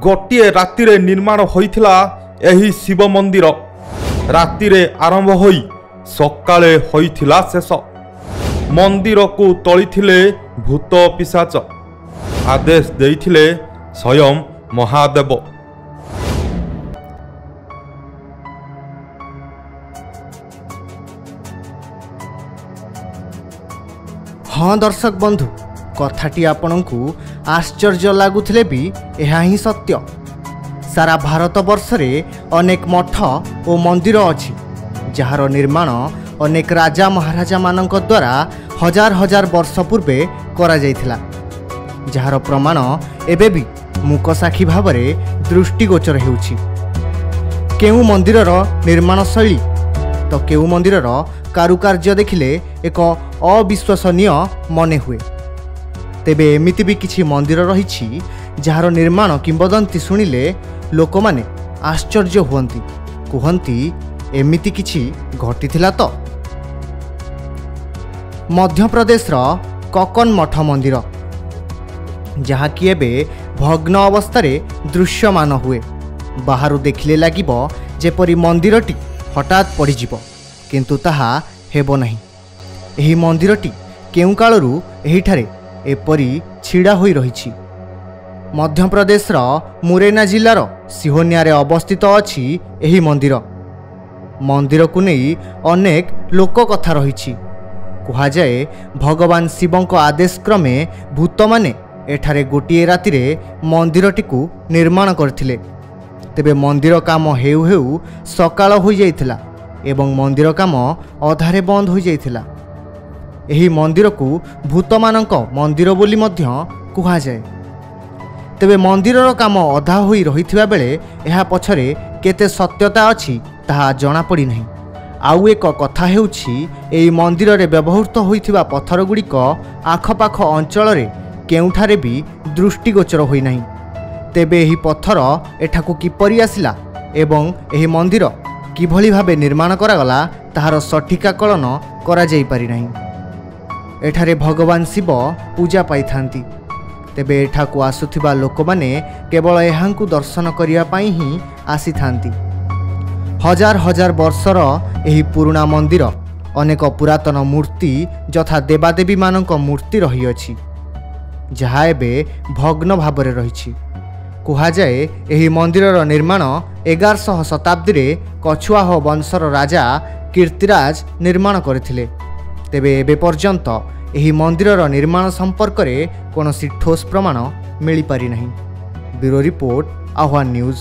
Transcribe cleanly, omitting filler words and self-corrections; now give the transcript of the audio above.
गोटे राति निर्माण होइथिला एही शिव मंदिर। रातिरे आरंभ होई सकाळे होइथिला शेष। मंदिर को तोलिथिले भूत पिशाच। आदेश देइथिले स्वयं महादेव। हाँ दर्शक बंधु, कथाटी आपनकु आश्चर्य लगुथिले भी यह ही सत्य। सारा भारत वर्ष रे अनेक मठ और मंदिर अछि जार निर्माण अनेक राजा महाराजा मानक द्वारा हजार हजार वर्ष पूर्वे करा जायथिला, जार प्रमाण एबे भी मूक साक्षी भाव में दृष्टिगोचर हेउछि। केउ मंदिरर निर्माण शैली तो केउ मंदिरर कारुकार्य देखिले एक अविश्वसनीय मने हुए। तेबे एमिति भी किछि मंदिर रहिछि जार निर्माण किंबदंती सुनिले लोक माने आश्चर्य हुअंती, कुहंती एमिति किछि घटिथिला। तो मध्य प्रदेश रो ककन मठ मंदिर, जहाँ कि एबे भग्न अवस्था दृश्यमान हुए। बाहरु देखिले लागिबो जेपरि मंदिरटी हठात पड़िजिबो, किंतु ताहा हेबो नहीं। एही मंदिरटी केउ कालरू एहिठारे एपरि छिड़ा होई रहिछि। मध्य प्रदेश रो मुरैना जिल्लार सिहोनिया रे अवस्थित अछि एही मंदिर। मंदिर को नहीं अनेक लोक कथा रहिछि। कुहा जाए भगवान शिवंक आदेश क्रमे भूत माने एठारे गोटिए रातिरे मंदिरटी को निर्माण करथिले। तेबे मंदिर काम हेउ हेउ सकाळ होई जाइथिला एवं मंदिर काम अधारे बंद होई जाइथिला। एही मंदिर को भूत मानक मंदिर बोली मध्य कुहा जाए। तेबे मंदिरर काम अधा होई रहिथिबा बेले एहा पछरे केते सत्यता अछि ताहा जणा पड़ी नहीं। आउ एक कथा हेउछि एही मंदिर रे व्यवहृत होइथिबा पत्थर गुड़िक आखपाख अंचल रे केउठारे भी दृष्टिगोचर होई नहीं। तेबे एही पत्थर एठाकु किपरि आसिला एवं एही मंदिर किभली भाबे निर्माण करागला ताहार सठिक आकलन करा जाई पारि नहीं। एठारे भगवान शिव पूजा पाई थांती। तेबे एठाकु आसुथिबा लोक माने केवल एहांकु दर्शन करिया पाई ही आसी थांती। हजार हजार वर्षर एही पुराना मंदिर अनेक पुरातन मूर्ति जथा देवादेवी मानक मूर्ति रही अछि, जहा एबे भग्न भाबरे रहिछि। कुहा जाए एही मंदिरर निर्माण 1100 शताब्दी रे कछुआह वंशर राजा कीर्तिराज निर्माण करथिले। तेबे एबे पर्यंत एही मंदिरर निर्माण संपर्क रे कोनोसी ठोस प्रमाण मिली पारि नहीं। ब्यूरो रिपोर्ट, आह्वान न्यूज।